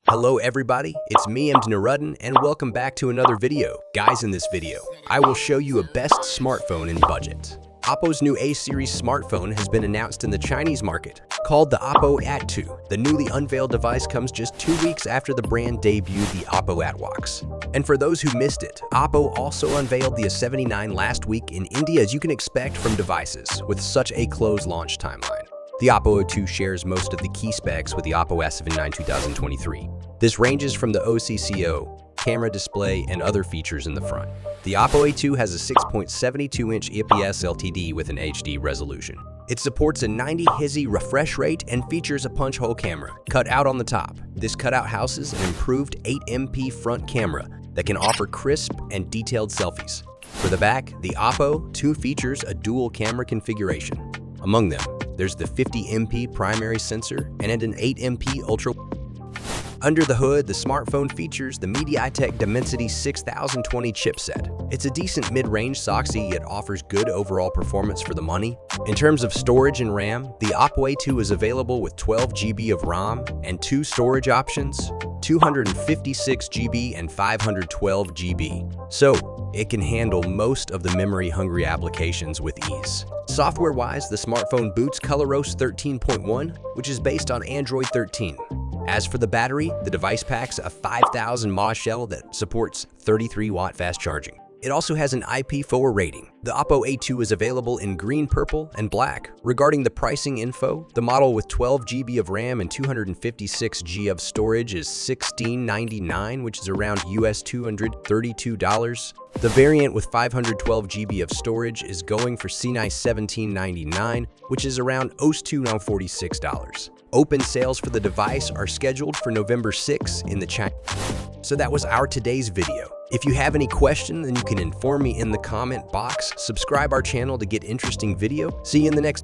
Hello everybody, it's me MD Narudin and welcome back to another video. Guys, in this video, I will show you a best smartphone in budget. Oppo's new A-series smartphone has been announced in the Chinese market. Called the Oppo At2, the newly unveiled device comes just 2 weeks after the brand debuted the Oppo Atwox. And for those who missed it, Oppo also unveiled the A79 last week in India, as you can expect from devices with such a close launch timeline. The Oppo A2 shares most of the key specs with the Oppo A79 2023. This ranges from the OCCO, camera display, and other features in the front. The Oppo A2 has a 6.72-inch IPS LTD with an HD resolution. It supports a 90 Hz refresh rate and features a punch hole camera cut out on the top. This cutout houses an improved 8MP front camera that can offer crisp and detailed selfies. For the back, the Oppo A2 features a dual camera configuration. Among them, there's the 50MP primary sensor and an 8MP ultra. Under the hood, the smartphone features the MediaTek Dimensity 6020 chipset. It's a decent mid-range SoC, yet offers good overall performance for the money. In terms of storage and RAM, the Oppo A2 is available with 12 GB of RAM and 2 storage options, 256 GB and 512 GB. So, it can handle most of the memory-hungry applications with ease. Software-wise, the smartphone boots ColorOS 13.1, which is based on Android 13. As for the battery, the device packs a 5000 mAh cell that supports 33-watt fast charging. It also has an IP4 rating. The Oppo A2 is available in green, purple, and black. Regarding the pricing info, the model with 12 GB of RAM and 256 GB of storage is $1699, which is around US $232. The variant with 512 GB of storage is going for CNY $1799, which is around OS $246. Open sales for the device are scheduled for November 6 in the China. So that was our today's video. If you have any question, then you can inform me in the comment box. Subscribe our channel to get interesting video. See you in the next